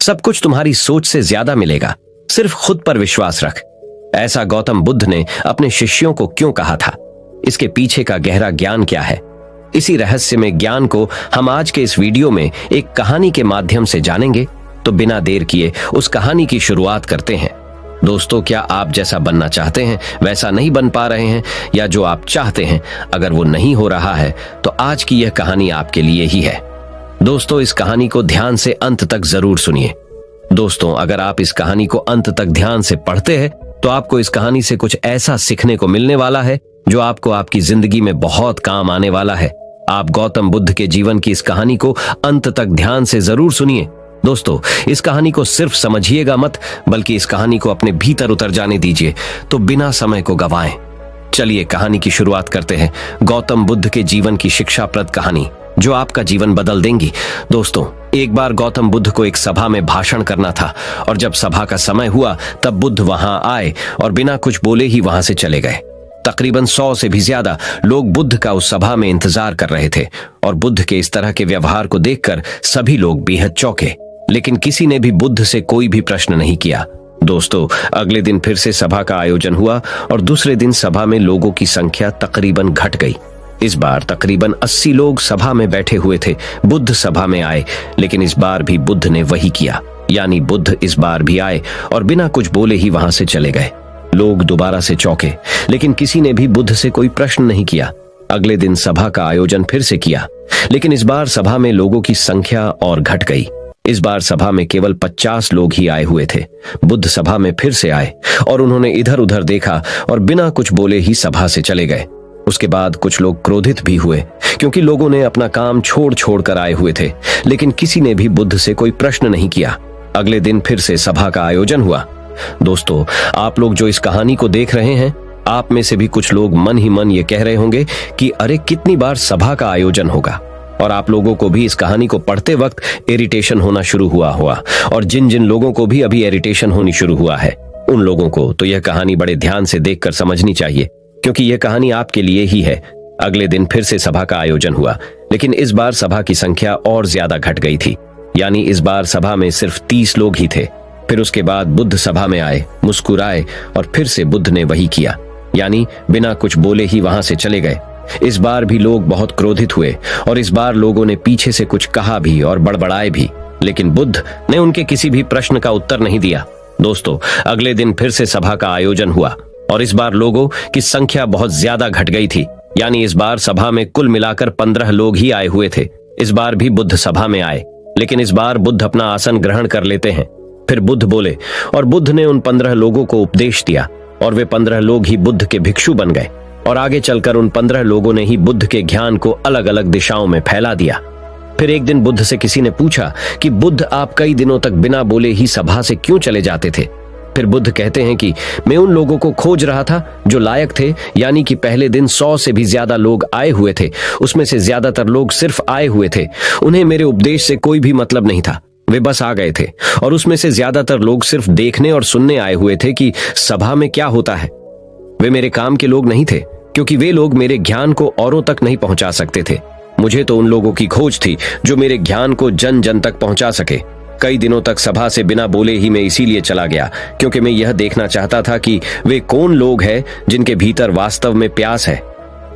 सब कुछ तुम्हारी सोच से ज्यादा मिलेगा, सिर्फ खुद पर विश्वास रख। ऐसा गौतम बुद्ध ने अपने शिष्यों को क्यों कहा था? इसके पीछे का गहरा ज्ञान क्या है? इसी रहस्यमय ज्ञान को हम आज के इस वीडियो में एक कहानी के माध्यम से जानेंगे। तो बिना देर किए उस कहानी की शुरुआत करते हैं। दोस्तों, क्या आप जैसा बनना चाहते हैं वैसा नहीं बन पा रहे हैं, या जो आप चाहते हैं अगर वो नहीं हो रहा है, तो आज की यह कहानी आपके लिए ही है। दोस्तों, इस कहानी को ध्यान से अंत तक जरूर सुनिए। दोस्तों, अगर आप इस कहानी को अंत तक ध्यान से पढ़ते हैं तो आपको इस कहानी से कुछ ऐसा सीखने को मिलने वाला है जो आपको आपकी जिंदगी में बहुत काम आने वाला है। आप गौतम बुद्ध के जीवन की इस कहानी को अंत तक ध्यान से जरूर सुनिए। दोस्तों, इस कहानी को सिर्फ समझिएगा मत, बल्कि इस कहानी को अपने भीतर उतर जाने दीजिए। तो बिना समय को गंवाएं, चलिए कहानी की शुरुआत करते हैं। गौतम बुद्ध के जीवन की शिक्षाप्रद कहानी जो आपका जीवन बदल देंगी। दोस्तों, एक बार गौतम बुद्ध को एक सभा में भाषण करना था, और जब सभा का समय हुआ तब बुद्ध वहां आए और बिना कुछ बोले ही वहां से चले गए। तकरीबन 100 से भी ज्यादा लोग बुद्ध का उस सभा में इंतजार कर रहे थे, और बुद्ध के इस तरह के व्यवहार को देखकर सभी लोग बेहद चौंके, लेकिन किसी ने भी बुद्ध से कोई भी प्रश्न नहीं किया। दोस्तों, अगले दिन फिर से सभा का आयोजन हुआ, और दूसरे दिन सभा में लोगों की संख्या तकरीबन घट गई। इस बार तकरीबन 80 लोग सभा में बैठे हुए थे। बुद्ध सभा में आए, लेकिन इस बार भी बुद्ध ने वही किया, यानी बुद्ध इस बार भी आए और बिना कुछ बोले ही वहां से चले गए। लोग दोबारा से चौंके, लेकिन किसी ने भी बुद्ध से कोई प्रश्न नहीं किया। अगले दिन सभा का आयोजन फिर से किया, लेकिन इस बार सभा में लोगों की संख्या और घट गई। इस बार सभा में केवल 50 लोग ही आए हुए थे। बुद्ध सभा में फिर से आए और उन्होंने इधर उधर देखा और बिना कुछ बोले ही सभा से चले गए। उसके बाद कुछ लोग क्रोधित भी हुए, क्योंकि लोगों ने अपना काम छोड़ कर आए हुए थे, लेकिन किसी ने भी बुद्ध से कोई प्रश्न नहीं किया। अगले दिन फिर से सभा का आयोजन हुआ। दोस्तों, आप लोग जो इस कहानी को देख रहे हैं, आप में से भी कुछ लोग मन ही मन ये कह रहे होंगे कि अरे कितनी बार सभा का आयोजन होगा। और आप लोगों को भी इस कहानी को पढ़ते वक्त इरिटेशन होना शुरू हुआ, और जिन जिन लोगों को भी अभी इरिटेशन होनी शुरू हुआ है, उन लोगों को तो यह कहानी बड़े ध्यान से देखकर समझनी चाहिए, क्योंकि यह कहानी आपके लिए ही है। अगले दिन फिर से सभा का आयोजन हुआ, लेकिन इस बार सभा की संख्या और ज्यादा घट गई थी, यानी इस बार सभा में सिर्फ 30 लोग ही थे। फिर उसके बाद बुद्ध सभा में आए, मुस्कुराए, और फिर से बुद्ध ने वही किया, यानी बिना कुछ बोले ही वहां से चले गए। इस बार भी लोग बहुत क्रोधित हुए, और इस बार लोगों ने पीछे से कुछ कहा भी और बड़बड़ाए भी, लेकिन बुद्ध ने उनके किसी भी प्रश्न का उत्तर नहीं दिया। दोस्तों, अगले दिन फिर से सभा का आयोजन हुआ, और इस बार लोगों की संख्या बहुत ज्यादा घट गई थी, यानी इस बार सभा में कुल मिलाकर 15 लोग ही आए हुए थे। इस बार भी बुद्ध सभा में आए, लेकिन इस बार बुद्ध अपना आसन ग्रहण कर लेते हैं। फिर बुद्ध बोले, और बुद्ध ने उन 15 लोगों को उपदेश दिया, और वे 15 लोग ही बुद्ध के भिक्षु बन गए, और आगे चलकर उन 15 लोगों ने ही बुद्ध के ज्ञान को अलग अलग दिशाओं में फैला दिया। फिर एक दिन बुद्ध से किसी ने पूछा कि बुद्ध, आप कई दिनों तक बिना बोले ही सभा से क्यों चले जाते थे? फिर बुद्ध कहते हैं कि मैं उन लोगों को खोज रहा था जो लायक थे, यानी कि पहले दिन 100 से भी ज्यादा लोग आए हुए थे, उसमें से ज्यादातर लोग सिर्फ आए हुए थे, उन्हें मेरे उपदेश से कोई भी मतलब नहीं था, वे बस आ गए थे। और उसमें से ज्यादातर लोग सिर्फ देखने और सुनने आए हुए थे कि सभा में क्या होता है। वे मेरे काम के लोग नहीं थे, क्योंकि वे लोग मेरे ज्ञान को औरों तक नहीं पहुंचा सकते थे। मुझे तो उन लोगों की खोज थी जो मेरे ज्ञान को जन जन तक पहुंचा सके। कई दिनों तक सभा से बिना बोले ही मैं इसीलिए चला गया, क्योंकि मैं यह देखना चाहता था कि वे कौन लोग हैं जिनके भीतर वास्तव में प्यास है।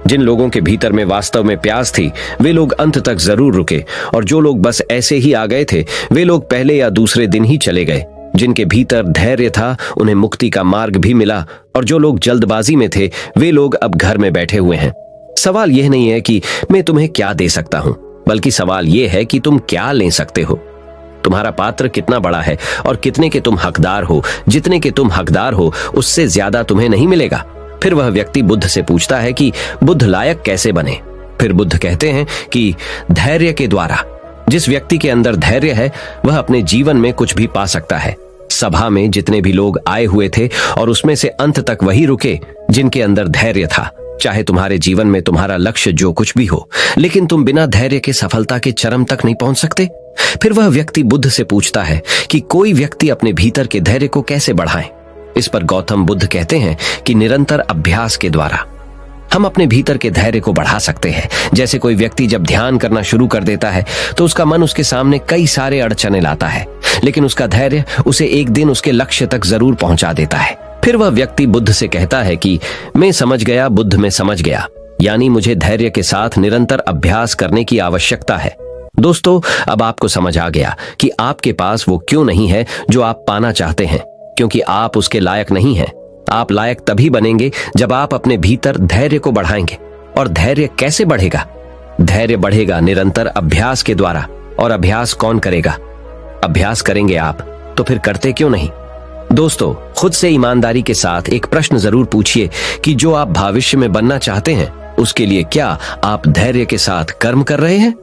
जिन लोगों के भीतर में वास्तव में प्यास थी, वे लोग अंत तक जरूर रुके, और जो लोग बस ऐसे ही आ गए थे, वे लोग पहले या दूसरे दिन ही चले गए। जिनके भीतर धैर्य था, उन्हें मुक्ति का मार्ग भी मिला, और जो लोग जल्दबाजी में थे, वे लोग अब घर में बैठे हुए हैं। सवाल यह नहीं है कि मैं तुम्हें क्या दे सकता हूं, बल्कि सवाल यह है कि तुम क्या ले सकते हो। तुम्हारा पात्र कितना बड़ा है और कितने के तुम हकदार हो। जितने के तुम हकदार हो, उससे ज्यादा तुम्हें नहीं मिलेगा। फिर वह व्यक्ति बुद्ध से पूछता है कि बुद्ध लायक कैसे बने? फिर बुद्ध कहते हैं कि धैर्य के द्वारा। जिस व्यक्ति के अंदर धैर्य है, वह अपने जीवन में कुछ भी पा सकता है। सभा में जितने भी लोग आए हुए थे, और उसमें से अंत तक वही रुके जिनके अंदर धैर्य था। चाहे तुम्हारे जीवन में तुम्हारा लक्ष्य जो कुछ भी हो, लेकिन तुम बिना धैर्य के सफलता के चरम तक नहीं पहुंच सकते। फिर वह व्यक्ति बुद्ध से पूछता है कि कोई व्यक्ति अपने भीतर के धैर्य को कैसे बढ़ाए। इस पर गौतम बुद्ध कहते हैं कि निरंतर अभ्यास के द्वारा। हम अपने भीतर के धैर्य को बढ़ा सकते हैं। जैसे कोई व्यक्ति जब ध्यान करना शुरू कर देता है तो उसका मन उसके सामने कई सारे अड़चने लाता है, लेकिन उसका धैर्य उसे एक दिन उसके लक्ष्य तक जरूर पहुंचा देता है। फिर वह व्यक्ति बुद्ध से कहता है कि मैं समझ गया, बुद्ध में समझ गया, यानी मुझे धैर्य के साथ निरंतर अभ्यास करने की आवश्यकता है। दोस्तों, अब आपको समझ आ गया कि आपके पास वो क्यों नहीं है जो आप पाना चाहते हैं, क्योंकि आप उसके लायक नहीं हैं। आप लायक तभी बनेंगे जब आप अपने भीतर धैर्य को बढ़ाएंगे। और धैर्य कैसे बढ़ेगा? धैर्य बढ़ेगा निरंतर अभ्यास के द्वारा। और अभ्यास कौन करेगा? अभ्यास करेंगे आप, तो फिर करते क्यों नहीं? दोस्तों, खुद से ईमानदारी के साथ एक प्रश्न जरूर पूछिए कि जो आप भविष्य में बनना चाहते हैं उसके लिए क्या आप धैर्य के साथ कर्म कर रहे हैं?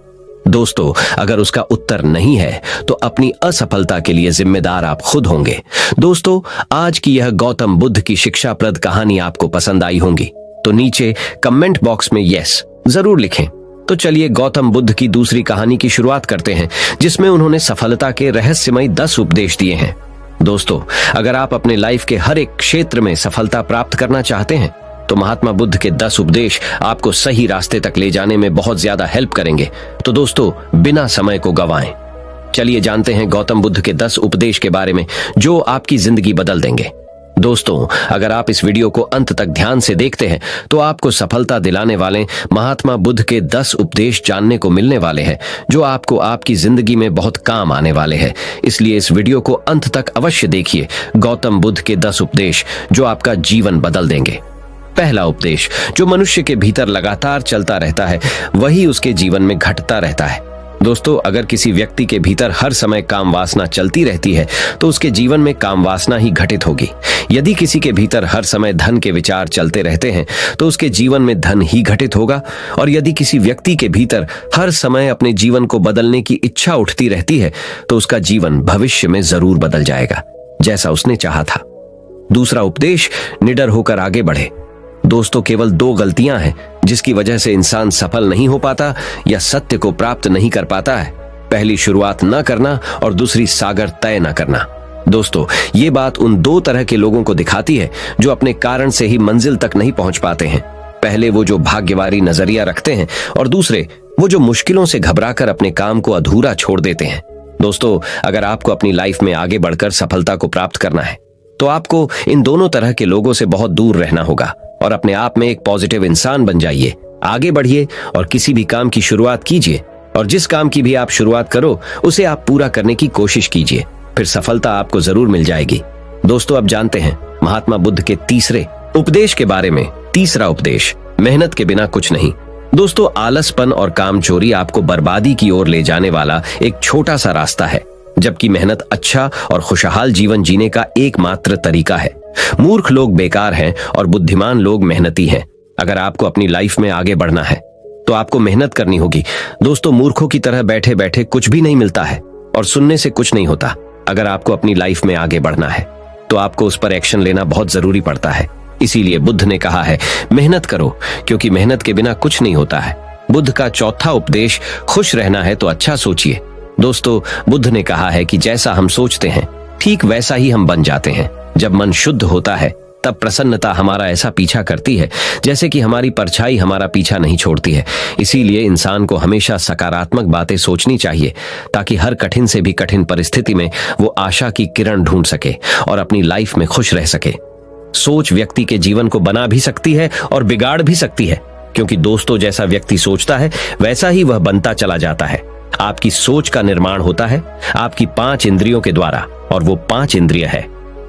दोस्तों, अगर उसका उत्तर नहीं है तो अपनी असफलता के लिए जिम्मेदार आप खुद होंगे। दोस्तों, आज की यह गौतम बुद्ध की शिक्षाप्रद कहानी आपको पसंद आई होंगी, तो नीचे कमेंट बॉक्स में यस जरूर लिखें। तो चलिए गौतम बुद्ध की दूसरी कहानी की शुरुआत करते हैं, जिसमें उन्होंने सफलता के रहस्यमय 10 उपदेश दिए हैं। दोस्तों, अगर आप अपने लाइफ के हर एक क्षेत्र में सफलता प्राप्त करना चाहते हैं तो महात्मा बुद्ध के 10 उपदेश आपको सही रास्ते तक ले जाने में बहुत ज्यादा हेल्प करेंगे। तो दोस्तों, बिना समय को गंवाएं, चलिए जानते हैं गौतम बुद्ध के 10 उपदेश के बारे में जो आपकी जिंदगी बदल देंगे। दोस्तों, अगर आप इस वीडियो को अंत तक ध्यान से देखते हैं तो आपको सफलता दिलाने वाले महात्मा बुद्ध के 10 उपदेश जानने को मिलने वाले हैं जो आपको आपकी जिंदगी में बहुत काम आने वाले हैं। इसलिए इस वीडियो को अंत तक अवश्य देखिए। गौतम बुद्ध के 10 उपदेश जो आपका जीवन बदल देंगे। पहला उपदेश, जो मनुष्य के भीतर लगातार चलता रहता है वही उसके जीवन में घटता रहता है। दोस्तों, अगर किसी व्यक्ति के भीतर हर समय काम वासना चलती रहती है तो उसके जीवन में काम वासना ही घटित होगी। यदि किसी के भीतर हर समय धन के विचार चलते रहते हैं तो उसके जीवन में धन ही घटित होगा। और यदि किसी व्यक्ति के भीतर हर समय अपने जीवन को बदलने की इच्छा उठती रहती है तो उसका जीवन भविष्य में जरूर बदल जाएगा, जैसा उसने चाहा था। दूसरा उपदेश, निडर होकर आगे बढ़े। दोस्तों, केवल 2 गलतियां हैं जिसकी वजह से इंसान सफल नहीं हो पाता या सत्य को प्राप्त नहीं कर पाता है। पहली, शुरुआत न करना, और दूसरी, सागर तय न करना। दोस्तों, ये बात उन 2 तरह के लोगों को दिखाती है जो अपने कारण से ही मंजिल तक नहीं पहुंच पाते हैं। पहले वो जो भाग्यवारी नजरिया रखते हैं, और दूसरे वो जो मुश्किलों से घबराकर अपने काम को अधूरा छोड़ देते हैं। दोस्तों, अगर आपको अपनी लाइफ में आगे बढ़कर सफलता को प्राप्त करना है तो आपको इन दोनों तरह के लोगों से बहुत दूर रहना होगा और अपने आप में एक पॉजिटिव इंसान बन जाइए। आगे बढ़िए और किसी भी काम की शुरुआत कीजिए, और जिस काम की भी आप शुरुआत करो उसे आप पूरा करने की कोशिश कीजिए, फिर सफलता आपको जरूर मिल जाएगी। दोस्तों, अब जानते हैं महात्मा बुद्ध के तीसरे उपदेश के बारे में। तीसरा उपदेश, मेहनत के बिना कुछ नहीं। दोस्तों, आलसपन और कामचोरी आपको बर्बादी की ओर ले जाने वाला एक छोटा सा रास्ता है, जबकि मेहनत अच्छा और खुशहाल जीवन जीने का एकमात्र तरीका है। मूर्ख लोग बेकार हैं और बुद्धिमान लोग मेहनती हैं। अगर आपको अपनी लाइफ में आगे बढ़ना है तो आपको मेहनत करनी होगी। दोस्तों, मूर्खों की तरह बैठे बैठे कुछ भी नहीं मिलता है और सुनने से कुछ नहीं होता। अगर आपको अपनी लाइफ में आगे बढ़ना है तो आपको उस पर एक्शन लेना बहुत जरूरी पड़ता है। इसीलिए बुद्ध ने कहा है, मेहनत करो, क्योंकि मेहनत के बिना कुछ नहीं होता है। बुद्ध का चौथा उपदेश, खुश रहना है तो अच्छा सोचिए। दोस्तों, बुद्ध ने कहा है कि जैसा हम सोचते हैं ठीक वैसा ही हम बन जाते हैं। जब मन शुद्ध होता है तब प्रसन्नता हमारा ऐसा पीछा करती है जैसे कि हमारी परछाई हमारा पीछा नहीं छोड़ती है। इसीलिए इंसान को हमेशा सकारात्मक बातें सोचनी चाहिए ताकि हर कठिन से भी कठिन परिस्थिति में वो आशा की किरण ढूंढ सके और अपनी लाइफ में खुश रह सके। सोच व्यक्ति के जीवन को बना भी सकती है और बिगाड़ भी सकती है, क्योंकि दोस्तों, जैसा व्यक्ति सोचता है वैसा ही वह बनता चला जाता है। आपकी सोच का निर्माण होता है आपकी 5 इंद्रियों के द्वारा, और वो 5 इंद्रिय है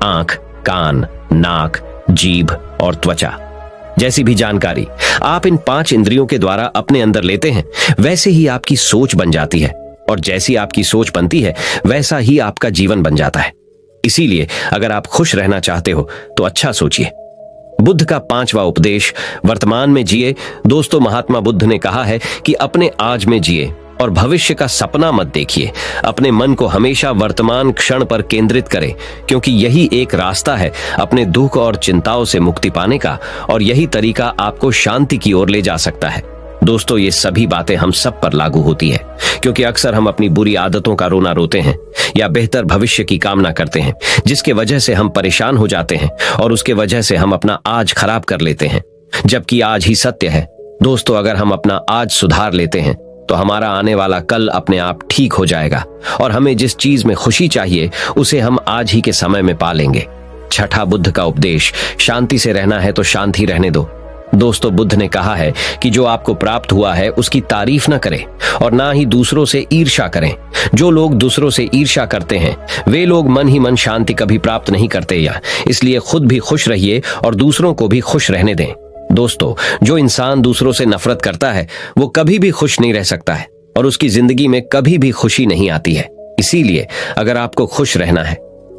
आंख, कान, नाक, जीभ और त्वचा। जैसी भी जानकारी आप इन 5 इंद्रियों के द्वारा अपने अंदर लेते हैं वैसे ही आपकी सोच बन जाती है, और जैसी आपकी सोच बनती है वैसा ही आपका जीवन बन जाता है। इसीलिए अगर आप खुश रहना चाहते हो तो अच्छा सोचिए। बुद्ध का 5वां उपदेश, वर्तमान में जिए। दोस्तों, महात्मा बुद्ध ने कहा है कि अपने आज में जिए और भविष्य का सपना मत देखिए। अपने मन को हमेशा वर्तमान क्षण पर केंद्रित करें, क्योंकि यही एक रास्ता है अपने दुख और चिंताओं से मुक्ति पाने का, और यही तरीका आपको शांति की ओर ले जा सकता है। दोस्तों, ये सभी बातें हम सब पर लागू होती है, क्योंकि अक्सर हम अपनी बुरी आदतों का रोना रोते हैं या बेहतर भविष्य की कामना करते हैं, जिसके वजह से हम परेशान हो जाते हैं और उसके वजह से हम अपना आज खराब कर लेते हैं। जबकि आज ही सत्य है। दोस्तों, अगर हम अपना आज सुधार लेते हैं तो हमारा आने वाला कल अपने आप ठीक हो जाएगा और हमें जिस चीज में खुशी चाहिए उसे हम आज ही के समय में पा लेंगे। छठा बुद्ध का उपदेश, शांति से रहना है तो शांति रहने दो। दोस्तों, बुद्ध ने कहा है कि जो आपको प्राप्त हुआ है उसकी तारीफ न करें और ना ही दूसरों से ईर्ष्या करें। जो लोग दूसरों से ईर्ष्या करते हैं वे लोग मन ही मन शांति कभी प्राप्त नहीं करते। या इसलिए खुद भी खुश रहिए और दूसरों को भी खुश रहने दें। दोस्तों, जो इंसान दूसरों से नफरत करता है वो कभी भी खुश नहीं रह सकता है और उसकी जिंदगी में कभी भी खुशी नहीं आती है। इसीलिए अगर आपको खुश रहना है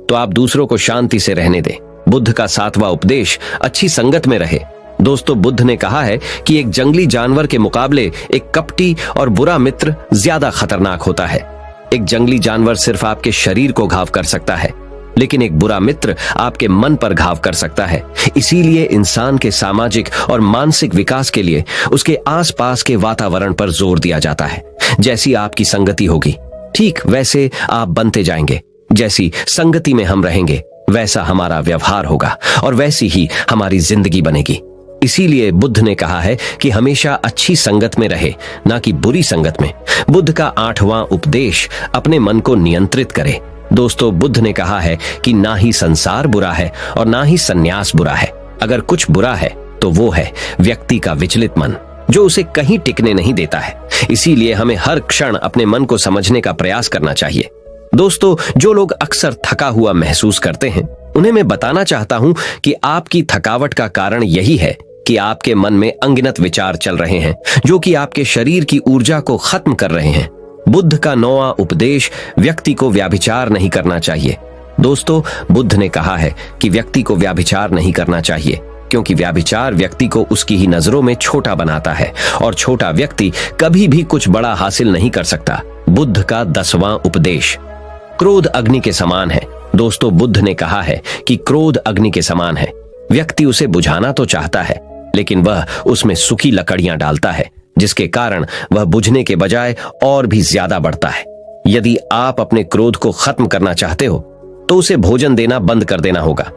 तो आप दूसरों को शांति से रहने दें। बुद्ध का सातवां उपदेश, अच्छी संगत में रहे। दोस्तों, बुद्ध ने कहा है कि एक जंगली जानवर के मुकाबले एक कपटी और बुरा मित्र ज्यादा खतरनाक होता है। एक जंगली जानवर सिर्फ आपके शरीर को घाव कर सकता है, लेकिन एक बुरा मित्र आपके मन पर घाव कर सकता है। इसीलिए इंसान के सामाजिक और मानसिक विकास के लिए उसके आसपास के वातावरण पर जोर दिया जाता है। जैसी आपकी संगति होगी ठीक वैसे आप बनते जाएंगे। जैसी संगति में हम रहेंगे वैसा हमारा व्यवहार होगा और वैसी ही हमारी जिंदगी बनेगी। इसीलिए बुद्ध ने कहा है कि हमेशा अच्छी संगत में रहे, ना कि बुरी संगत में। बुद्ध का 8वां उपदेश, अपने मन को नियंत्रित करे। दोस्तों, बुद्ध ने कहा है कि ना ही संसार बुरा है और ना ही सन्यास बुरा है। अगर कुछ बुरा है तो वो है व्यक्ति का विचलित मन, जो उसे कहीं टिकने नहीं देता है। इसीलिए हमें हर क्षण अपने मन को समझने का प्रयास करना चाहिए। दोस्तों, जो लोग अक्सर थका हुआ महसूस करते हैं उन्हें मैं बताना चाहता हूं कि आपकी थकावट का कारण यही है कि आपके मन में अनगिनत विचार चल रहे हैं जो कि आपके शरीर की ऊर्जा को खत्म कर रहे हैं। बुद्ध का 9वां उपदेश, व्यक्ति को व्यभिचार नहीं करना चाहिए। दोस्तों, बुद्ध ने कहा है कि व्यक्ति को व्यभिचार नहीं करना चाहिए क्योंकि व्यभिचार व्यक्ति को उसकी ही नजरों में छोटा बनाता है और छोटा व्यक्ति कभी भी कुछ बड़ा हासिल नहीं कर सकता। बुद्ध का 10वां उपदेश, क्रोध अग्नि के समान है। दोस्तों, बुद्ध ने कहा है कि क्रोध अग्नि के समान है। व्यक्ति उसे बुझाना तो चाहता है लेकिन वह उसमें सूखी लकड़ियां डालता है, जिसके कारण वह बुझने के बजाय और भी ज्यादा बढ़ता है। यदि आप अपने क्रोध को खत्म करना चाहते हो तो उसे भोजन देना बंद कर देना होगा।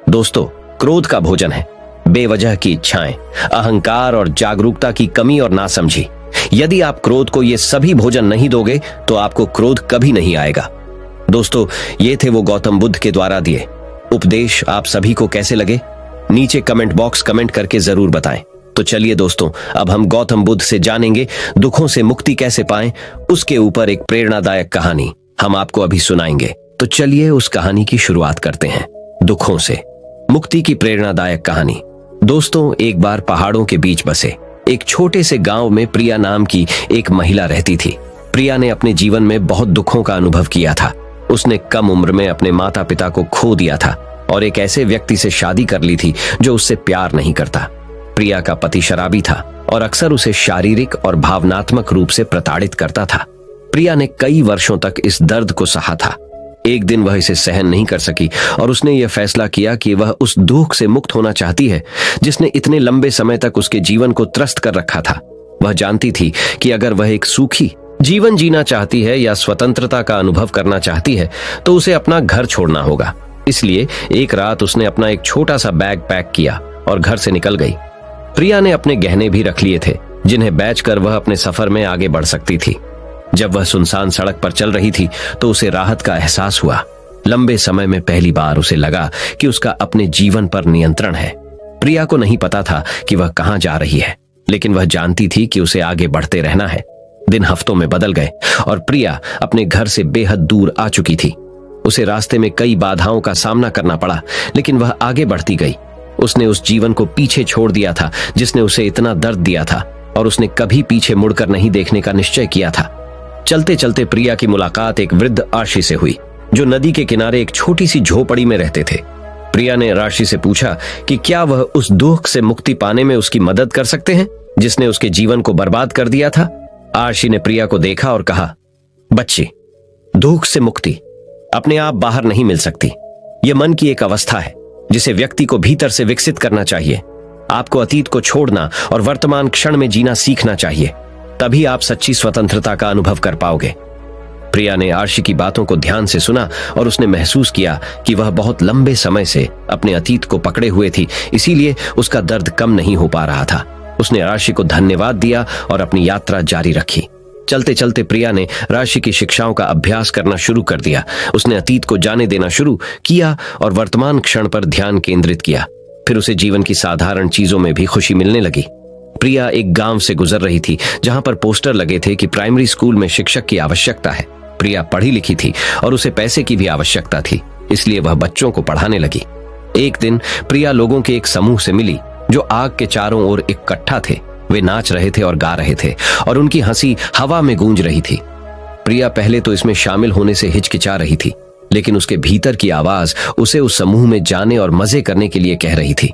दोस्तों, क्रोध का भोजन है बेवजह की इच्छाएं, अहंकार और जागरूकता की कमी और नासमझी। यदि आप क्रोध को ये सभी भोजन नहीं दोगे तो आपको क्रोध कभी नहीं आएगा। दोस्तों, ये थे वो गौतम बुद्ध के द्वारा दिए उपदेश। आप सभी को कैसे लगे नीचे कमेंट बॉक्स कमेंट करके जरूर बताएं। तो चलिए दोस्तों, अब हम गौतम बुद्ध से जानेंगे दुखों से मुक्ति कैसे पाएं। उसके ऊपर एक प्रेरणादायक कहानी हम आपको अभी सुनाएंगे। तो चलिए उस कहानी की शुरुआत करते हैं। दुखों से मुक्ति की प्रेरणादायक कहानी। दोस्तों, एक बार पहाड़ों के बीच बसे एक छोटे से गांव में प्रिया नाम की एक महिला रहती थी। प्रिया ने अपने जीवन में बहुत दुखों का अनुभव किया था। उसने कम उम्र में अपने माता पिता को खो दिया था और एक ऐसे व्यक्ति से शादी कर ली थी जो उससे प्यार नहीं करता। प्रिया का पति शराबी था और अक्सर उसे शारीरिक और भावनात्मक रूप से प्रताड़ित करता था। प्रिया ने कई वर्षों तक इस दर्द को सहा था। एक दिन वह इसे सहन नहीं कर सकी और उसने यह फैसला किया कि वह उस दुख से मुक्त होना चाहती है जिसने इतने लंबे समय तक उसके जीवन को त्रस्त कर रखा था। वह जानती थी कि अगर वह एक सुखी जीवन जीना चाहती है या स्वतंत्रता का अनुभव करना चाहती है तो उसे अपना घर छोड़ना होगा। इसलिए एक रात उसने अपना एक छोटा सा बैग पैक किया और घर से निकल गई। प्रिया ने अपने गहने भी रख लिए थे जिन्हें बेचकर वह अपने सफर में आगे बढ़ सकती थी। जब वह सुनसान सड़क पर चल रही थी तो उसे राहत का एहसास हुआ। लंबे समय में पहली बार उसे लगा कि उसका अपने जीवन पर नियंत्रण है। प्रिया को नहीं पता था कि वह कहां जा रही है, लेकिन वह जानती थी कि उसे आगे बढ़ते रहना है। दिन हफ्तों में बदल गए और प्रिया अपने घर से बेहद दूर आ चुकी थी। उसे रास्ते में कई बाधाओं का सामना करना पड़ा, लेकिन वह आगे बढ़ती गई। उसने उस जीवन को पीछे छोड़ दिया था जिसने उसे इतना दर्द दिया था और उसने कभी पीछे मुड़कर नहीं देखने का निश्चय किया था। चलते चलते प्रिया की मुलाकात एक वृद्ध आशी से हुई जो नदी के किनारे एक छोटी सी झोपड़ी में रहते थे। प्रिया ने राशि से पूछा कि क्या वह उस दुख से मुक्ति पाने में उसकी मदद कर सकते हैं जिसने उसके जीवन को बर्बाद कर दिया था। आशी ने प्रिया को देखा और कहा, बच्ची, दुख से मुक्ति अपने आप बाहर नहीं मिल सकती। यह मन की एक अवस्था है जिसे व्यक्ति को भीतर से विकसित करना चाहिए। आपको अतीत को छोड़ना और वर्तमान क्षण में जीना सीखना चाहिए, तभी आप सच्ची स्वतंत्रता का अनुभव कर पाओगे। प्रिया ने आर्शी की बातों को ध्यान से सुना और उसने महसूस किया कि वह बहुत लंबे समय से अपने अतीत को पकड़े हुए थी, इसीलिए उसका दर्द कम नहीं हो पा रहा था। उसने आर्शी को धन्यवाद दिया और अपनी यात्रा जारी रखी। चलते चलते प्रिया ने राशि की शिक्षाओं का अभ्यास करना शुरू कर दिया। उसने अतीत को जाने देना शुरू किया और वर्तमान क्षण पर ध्यान केंद्रित किया। फिर उसे जीवन की साधारण चीजों में भी खुशी मिलने लगी। प्रिया एक गांव से गुजर रही थी जहां पर पोस्टर लगे थे कि प्राइमरी स्कूल में शिक्षक की आवश्यकता है। प्रिया पढ़ी लिखी थी और उसे पैसे की भी आवश्यकता थी, इसलिए वह बच्चों को पढ़ाने लगी। एक दिन प्रिया लोगों के एक समूह से मिली जो आग के चारों ओर इकट्ठा थे। वे नाच रहे थे और गा रहे थे और उनकी हंसी हवा में गूंज रही थी। प्रिया पहले तो इसमें शामिल होने से हिचकिचा रही थी, लेकिन उसके भीतर की आवाज उसे उस समूह में जाने और मजे करने के लिए कह रही थी।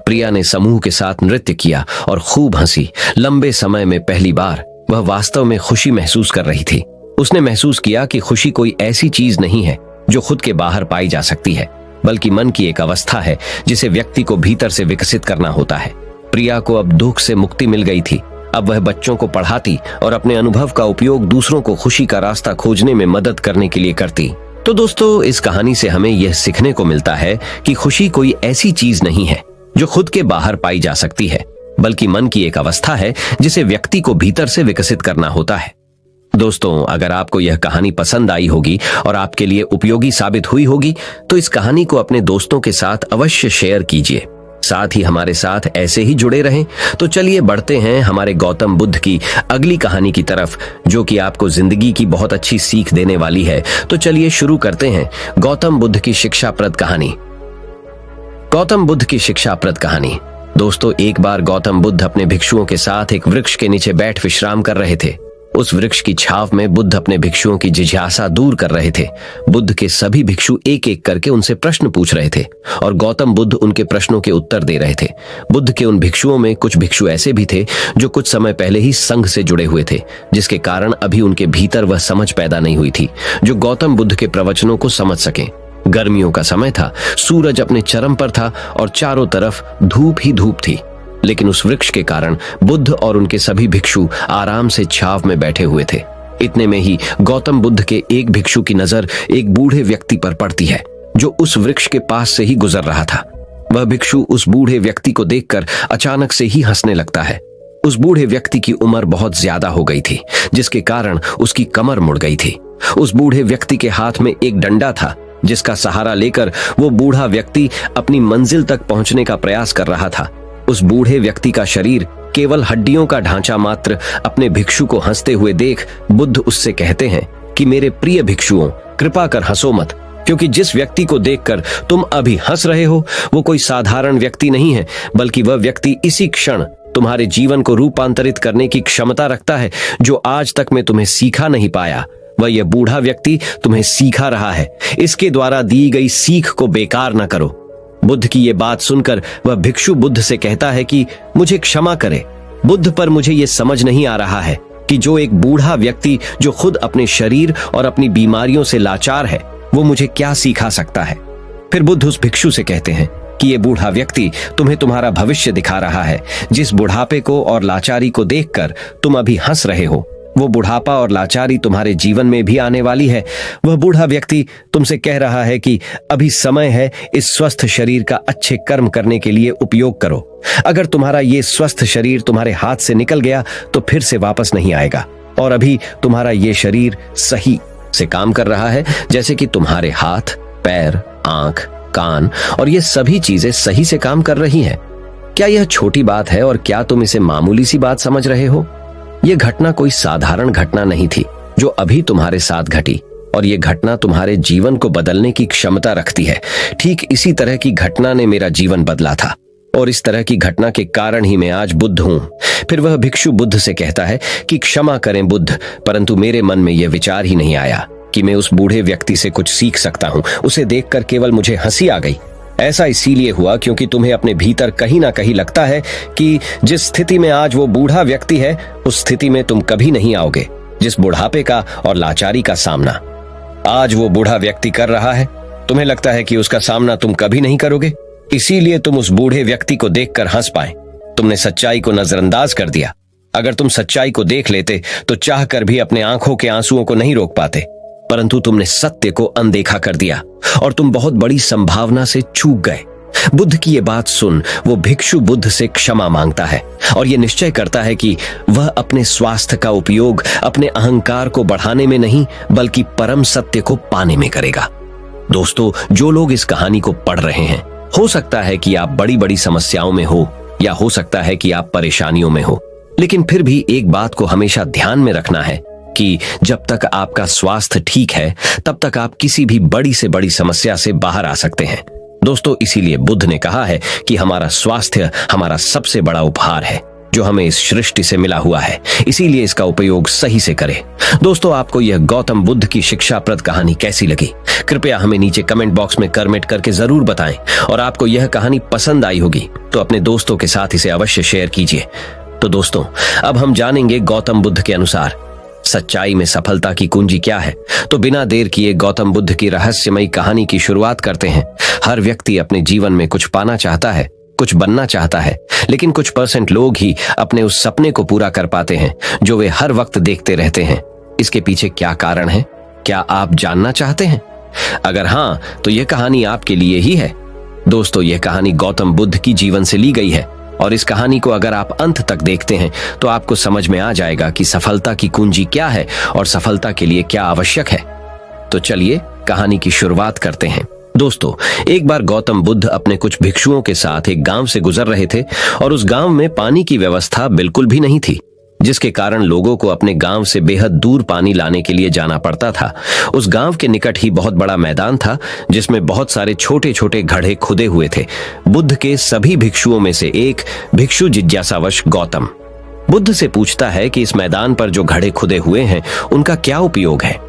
प्रिया ने समूह के साथ नृत्य किया और खूब हंसी। लंबे समय में पहली बार वह वास्तव में खुशी महसूस कर रही थी। उसने महसूस किया कि खुशी कोई ऐसी चीज नहीं है जो खुद के बाहर पाई जा सकती है, बल्कि मन की एक अवस्था है जिसे व्यक्ति को भीतर से विकसित करना होता है। प्रिया को अब दुख से मुक्ति मिल गई थी। अब वह बच्चों को पढ़ाती और अपने अनुभव का उपयोग दूसरों को खुशी का रास्ता खोजने में मदद करने के लिए करती। तो दोस्तों, इस कहानी से हमें यह सीखने को मिलता है कि खुशी कोई ऐसी चीज नहीं है जो खुद के बाहर पाई जा सकती है, बल्कि मन की एक अवस्था है जिसे व्यक्ति को भीतर से विकसित करना होता है। दोस्तों, अगर आपको यह कहानी पसंद आई होगी और आपके लिए उपयोगी साबित हुई होगी तो इस कहानी को अपने दोस्तों के साथ अवश्य शेयर कीजिए। साथ ही हमारे साथ ऐसे ही जुड़े रहें। तो चलिए बढ़ते हैं हमारे गौतम बुद्ध की अगली कहानी की तरफ, जो कि आपको जिंदगी की बहुत अच्छी सीख देने वाली है। तो चलिए शुरू करते हैं गौतम बुद्ध की शिक्षाप्रद कहानी। गौतम बुद्ध की शिक्षाप्रद कहानी। दोस्तों, एक बार गौतम बुद्ध अपने भिक्षुओं के साथ एक वृक्ष के नीचे बैठ विश्राम कर रहे थे। उस वृक्ष की छाव में बुद्ध अपने भिक्षुओं की जिज्ञासा दूर कर रहे थे। बुद्ध के सभी भिक्षु एक एक करके उनसे प्रश्न पूछ रहे थे और गौतम बुद्ध उनके प्रश्नों के उत्तर दे रहे थे। बुद्ध के उन भिक्षुओं में कुछ भिक्षु ऐसे भी थे जो कुछ समय पहले ही संघ से जुड़े हुए थे, जिसके कारण अभी उनके भीतर वह समझ पैदा नहीं हुई थी जो गौतम बुद्ध के प्रवचनों को समझ सकें। गर्मियों का समय था, सूरज अपने चरम पर था और चारों तरफ धूप ही धूप थी, लेकिन उस वृक्ष के कारण बुद्ध और उनके सभी भिक्षु आराम से छाव में बैठे हुए थे। इतने में ही गौतम बुद्ध के एक भिक्षु की नजर एक बूढ़े व्यक्ति पर पड़ती है जो उस वृक्ष के पास से ही गुजर रहा था। वह भिक्षु उस बूढ़े व्यक्ति को देखकर अचानक से ही हंसने लगता है। उस बूढ़े व्यक्ति की उम्र बहुत ज्यादा हो गई थी, जिसके कारण उसकी कमर मुड़ गई थी। उस बूढ़े व्यक्ति के हाथ में एक डंडा था जिसका सहारा लेकर वो बूढ़ा व्यक्ति अपनी मंजिल तक पहुंचने का प्रयास कर रहा था। उस बूढ़े व्यक्ति का शरीर केवल हड्डियों का ढांचा मात्र अपने भिक्षु को हंसते हुए देख बुद्ध उससे कहते हैं कि मेरे प्रिय भिक्षुओं, कृपा कर हंसो मत, क्योंकि जिस व्यक्ति को देखकर तुम अभी हंस रहे हो वो कोई साधारण व्यक्ति नहीं है, बल्कि वह व्यक्ति इसी क्षण तुम्हारे जीवन को रूपांतरित करने की क्षमता रखता है जो आज तक मैं तुम्हें सिखा नहीं पाया। वह यह बूढ़ा व्यक्ति तुम्हें सिखा रहा है। इसके द्वारा दी गई सीख को बेकार न करो। बुद्ध की ये बात सुनकर वह भिक्षु बुद्ध से कहता है कि मुझे क्षमा करे बुद्ध, पर मुझे ये समझ नहीं आ रहा है कि जो एक बूढ़ा व्यक्ति जो खुद अपने शरीर और अपनी बीमारियों से लाचार है, वो मुझे क्या सिखा सकता है। फिर बुद्ध उस भिक्षु से कहते हैं कि ये बूढ़ा व्यक्ति तुम्हें तुम्हारा भविष्य दिखा रहा है। जिस बुढ़ापे को और लाचारी को देखकर तुम अभी हंस रहे हो, वो बुढ़ापा और लाचारी तुम्हारे जीवन में भी आने वाली है। वह बूढ़ा व्यक्ति तुमसे कह रहा है कि अभी समय है इस स्वस्थ शरीर का अच्छे कर्म करने के लिए उपयोग करो। अगर तुम्हारा ये स्वस्थ शरीर तुम्हारे हाथ से निकल गया तो फिर से वापस नहीं आएगा, और अभी तुम्हारा ये शरीर सही से काम कर रहा है, जैसे कि तुम्हारे हाथ, पैर, आंख, कान और ये सभी चीजें सही से काम कर रही हैं। क्या यह छोटी बात है और क्या तुम इसे मामूली सी बात समझ रहे हो? यह घटना कोई साधारण घटना नहीं थी जो अभी तुम्हारे साथ घटी, और यह घटना तुम्हारे जीवन को बदलने की क्षमता रखती है। ठीक इसी तरह की घटना ने मेरा जीवन बदला था, और इस तरह की घटना के कारण ही मैं आज बुद्ध हूं। फिर वह भिक्षु बुद्ध से कहता है कि क्षमा करें बुद्ध, परंतु मेरे मन में यह विचार ही नहीं आया कि मैं उस बूढ़े व्यक्ति से कुछ सीख सकता हूं। उसे देखकर केवल मुझे हंसी आ गई। ऐसा इसीलिए हुआ क्योंकि तुम्हें अपने भीतर कहीं ना कहीं लगता है कि जिस स्थिति में आज वो बूढ़ा व्यक्ति है, उस स्थिति में तुम कभी नहीं आओगे। जिस बुढ़ापे का और लाचारी का सामना आज वो बूढ़ा व्यक्ति कर रहा है, तुम्हें लगता है कि उसका सामना तुम कभी नहीं करोगे। इसीलिए तुम उस बूढ़े व्यक्ति को देखकर हंस पाए। तुमने सच्चाई को नजरअंदाज कर दिया। अगर तुम सच्चाई को देख लेते तो चाहकर भी अपने आंखों के आंसुओं को नहीं रोक पाते, परंतु तुमने सत्य को अनदेखा कर दिया और तुम बहुत बड़ी संभावना से चूक गए। बुद्ध की ये बात सुन वो भिक्षु बुद्ध से क्षमा मांगता है और ये निश्चय करता है कि वह अपने स्वास्थ्य का उपयोग अपने अहंकार को बढ़ाने में नहीं बल्कि परम सत्य को पाने में करेगा। दोस्तों, जो लोग इस कहानी को पढ़ रहे हैं, हो सकता है कि आप बड़ी बड़ी समस्याओं में हो या हो सकता है कि आप परेशानियों में हो, लेकिन फिर भी एक बात को हमेशा ध्यान में रखना है कि जब तक आपका स्वास्थ्य ठीक है तब तक आप किसी भी बड़ी से बड़ी समस्या से बाहर आ सकते हैं। दोस्तों, इसीलिए बुद्ध ने कहा है कि हमारा स्वास्थ्य हमारा सबसे बड़ा उपहार है जो हमें इस सृष्टि से मिला हुआ है, इसीलिए इसका उपयोग सही से करें। दोस्तों, आपको यह गौतम बुद्ध की शिक्षाप्रद कहानी कैसी लगी? कृपया हमें नीचे कमेंट बॉक्स में कमेंट करके जरूर बताएं। और आपको यह कहानी पसंद आई होगी तो अपने दोस्तों के साथ इसे अवश्य शेयर कीजिए। तो दोस्तों, अब हम जानेंगे गौतम बुद्ध के अनुसार सच्चाई में सफलता की कुंजी क्या है। तो बिना देर किए गौतम बुद्ध की रहस्यमयी कहानी की शुरुआत करते हैं। हर व्यक्ति अपने जीवन में कुछ पाना चाहता है, कुछ बनना चाहता है, लेकिन कुछ % लोग ही अपने उस सपने को पूरा कर पाते हैं जो वे हर वक्त देखते रहते हैं। इसके पीछे क्या कारण है? क्या आप जानना चाहते हैं? अगर हाँ, तो यह कहानी आपके लिए ही है। दोस्तों, यह कहानी गौतम बुद्ध की जीवन से ली गई है और इस कहानी को अगर आप अंत तक देखते हैं तो आपको समझ में आ जाएगा कि सफलता की कुंजी क्या है और सफलता के लिए क्या आवश्यक है। तो चलिए कहानी की शुरुआत करते हैं। दोस्तों, एक बार गौतम बुद्ध अपने कुछ भिक्षुओं के साथ एक गांव से गुजर रहे थे और उस गांव में पानी की व्यवस्था बिल्कुल भी नहीं थी, जिसके कारण लोगों को अपने गांव से बेहद दूर पानी लाने के लिए जाना पड़ता था। उस गांव के निकट ही बहुत बड़ा मैदान था जिसमें बहुत सारे छोटे छोटे घड़े खुदे हुए थे। बुद्ध के सभी भिक्षुओं में से एक भिक्षु जिज्ञासावश गौतम बुद्ध से पूछता है कि इस मैदान पर जो घड़े खुदे हुए हैं उनका क्या उपयोग है।